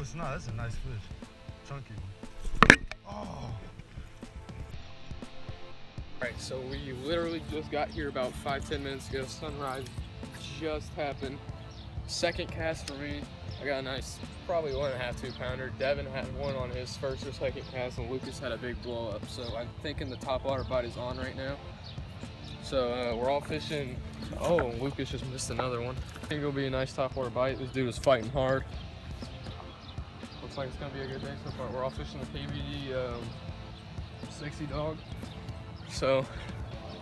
it's not. That's a nice fish. Chunky one. Oh. Alright, so we literally just got here about 5-10 minutes ago. Sunrise just happened. Second cast for me. I got a nice, probably 1.5, 2 pounder. Devin had one on his first or second cast, and Lucas had a big blow up. So I'm thinking the topwater bite is on right now. So we're all fishing. Oh, Lucas just missed another one. I think it'll be a nice topwater bite. This dude is fighting hard. Looks like it's gonna be a good day so far. We're all fishing the KVD 60 dog. So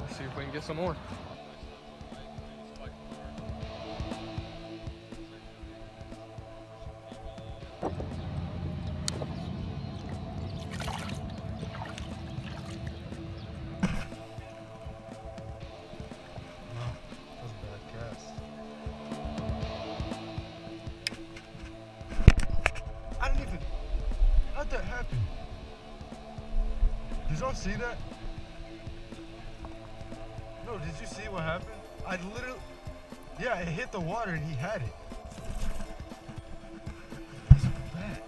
let's see if we can get some more. How'd that happen? Did y'all see that? No, did you see what happened? I literally, yeah, it hit the water and he had it. That's fat.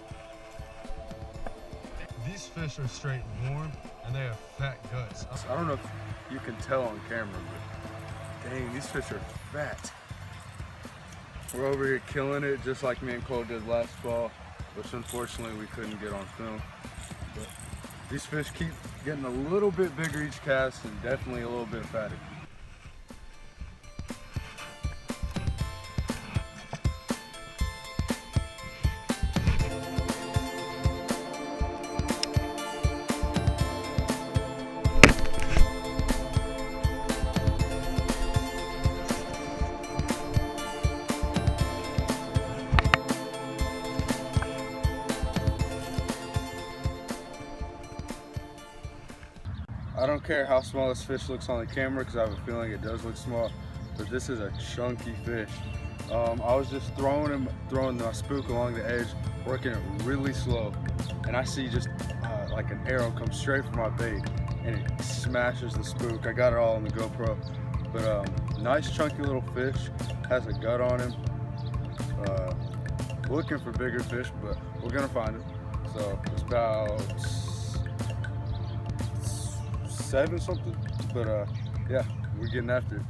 These fish are straight warm and they have fat guts. I don't know if you can tell on camera, but dang, these fish are fat. We're over here killing it just like me and Cole did last fall, which unfortunately we couldn't get on film. But these fish keep getting a little bit bigger each cast and definitely a little bit fatter. I don't care how small this fish looks on the camera because I have a feeling it does look small, but this is a chunky fish. I was just throwing my spook along the edge, working it really slow, and I see just like an arrow come straight from my bait, and it smashes the spook. I got it all on the GoPro, but nice chunky little fish, has a gut on him. Looking for bigger fish, but we're gonna find him. So it's about 7 something, but yeah, we're getting after it.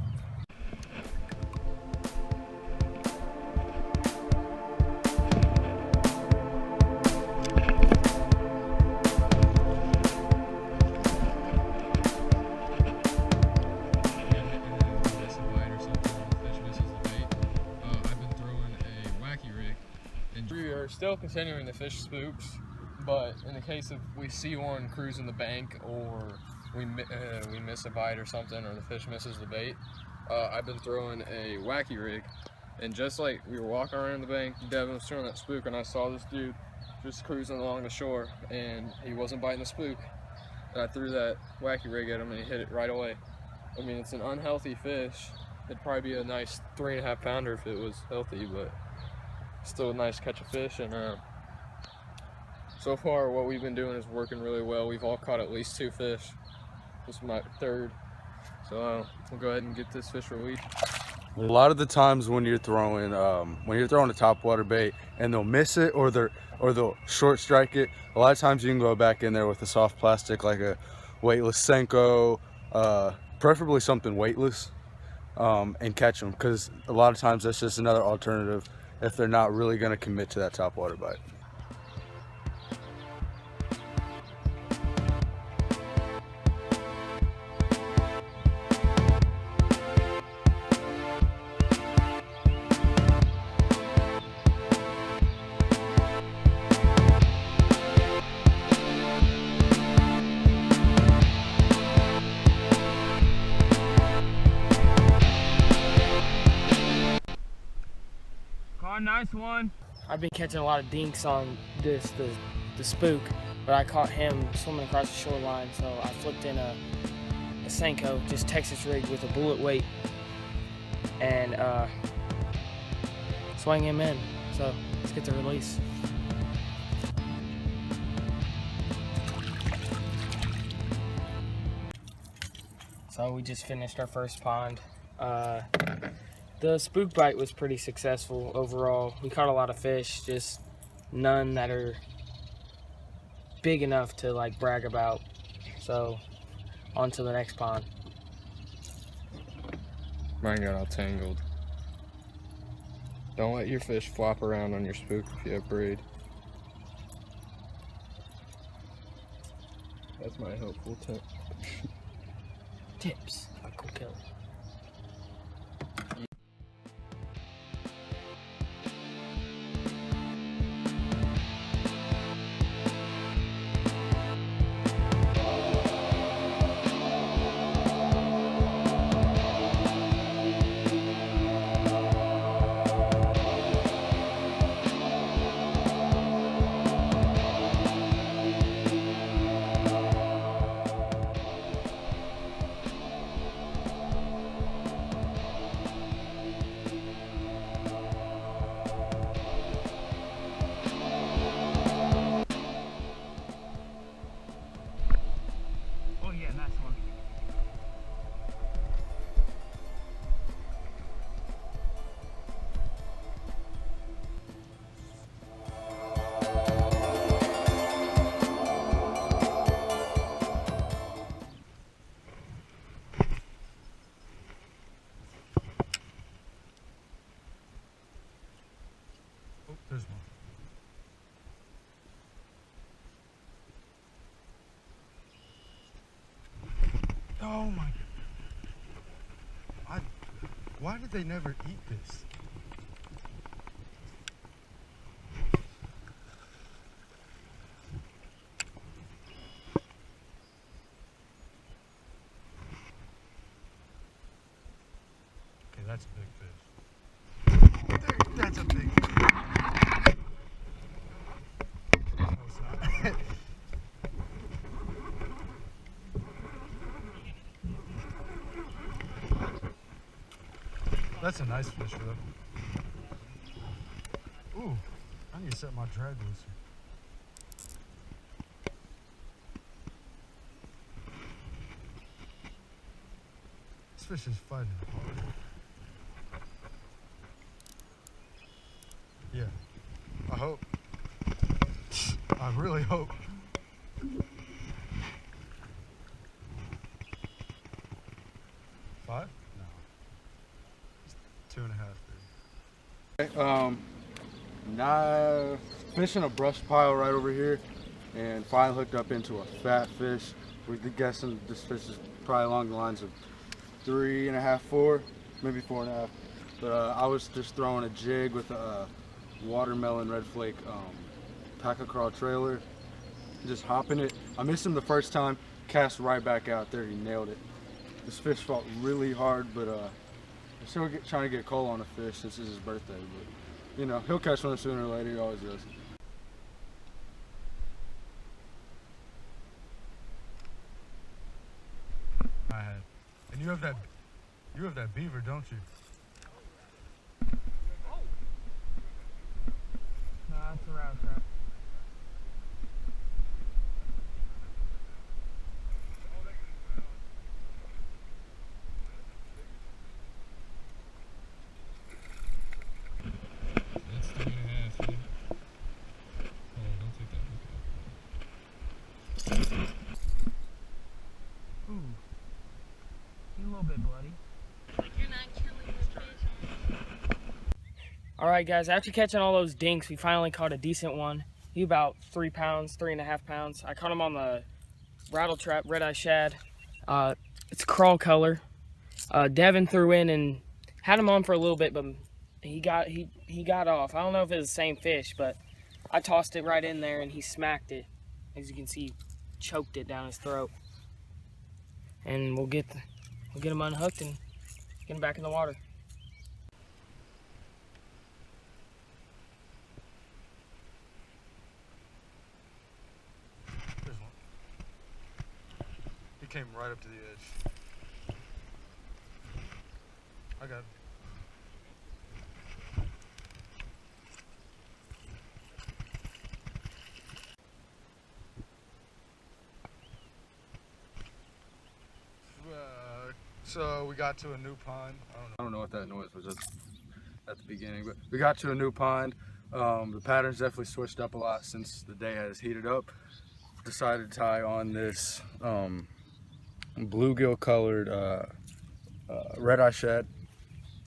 We are still continuing to fish spooks, but in the case of we see one cruising the bank or we miss a bite or something, or the fish misses the bait, I've been throwing a wacky rig. And just like we were walking around the bank, Devin was throwing that spook, and I saw this dude just cruising along the shore, and he wasn't biting the spook. And I threw that wacky rig at him, and he hit it right away. I mean, it's an unhealthy fish. It'd probably be a nice 3.5 pounder if it was healthy, but still a nice catch of fish. And so far what we've been doing is working really well. We've all caught at least 2 fish. This is my 3rd, so we'll go ahead and get this fish released. A lot of the times when you're throwing a topwater bait and they'll miss it, or they'll short strike it, a lot of times you can go back in there with a soft plastic like a weightless Senko, preferably something weightless, and catch them, because a lot of times that's just another alternative if they're not really going to commit to that topwater bite. Nice one. I've been catching a lot of dinks on the spook, but I caught him swimming across the shoreline, so I flipped in a Senko, just Texas rig with a bullet weight, and swung him in. So let's get the release. So we just finished our first pond. The spook bite was pretty successful overall. We caught a lot of fish, just none that are big enough to like brag about. So on to the next pond. Mine got all tangled. Don't let your fish flop around on your spook if you have braid. That's my helpful tip. Tips, Michael Kelly. Oh yeah, nice one. Oh, there's one. Oh my. Why did they never eat this? Okay, that's a big fish. That's a big fish. No, it's not. That's a nice fish, though. Ooh, I need to set my drag looser. This fish is fighting hard. Yeah, I hope. I really hope. Five? No. It's 2.5, 3. Nah, fishing a brush pile right over here, and finally hooked up into a fat fish. We're guessing this fish is probably along the lines of 3.5, 4, maybe 4.5. But I was just throwing a jig with a watermelon red flake tackle crawl trailer, just hopping it. I missed him the first time, cast right back out there. He nailed it. This fish fought really hard, but I'm still trying to get Cole on a fish since it's his birthday. But you know, he'll catch one sooner or later. He always does. I had. And you have that beaver, don't you? No, that's a round trap. That's 3.5. Yeah. Oh, don't take that. Ooh. You're a little bit bloody. You're not killing this fish. Alright guys, after catching all those dinks, we finally caught a decent one. He about 3 pounds, 3.5 pounds. I caught him on the rattle trap, red eye shad. It's crawl color. Devin threw in and had him on for a little bit, but he got off. I don't know if it was the same fish, but I tossed it right in there and he smacked it. As you can see, choked it down his throat. And we'll get him unhooked and get him back in the water. There's one. He came right up to the edge. I got it. So we got to a new pond. I don't know what that noise was at the beginning, but we got to a new pond. The pattern's definitely switched up a lot since the day has heated up. Decided to tie on this bluegill colored red-eye shad.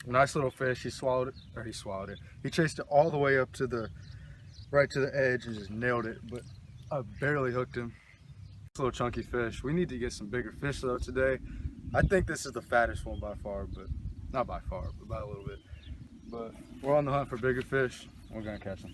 Nice little fish. He swallowed it. He chased it all the way up to the right to the edge and just nailed it, but I barely hooked him. This little chunky fish. We need to get some bigger fish though today. I think this is the fattest one by far, but not by far, but by a little bit. But we're on the hunt for bigger fish. We're gonna catch them.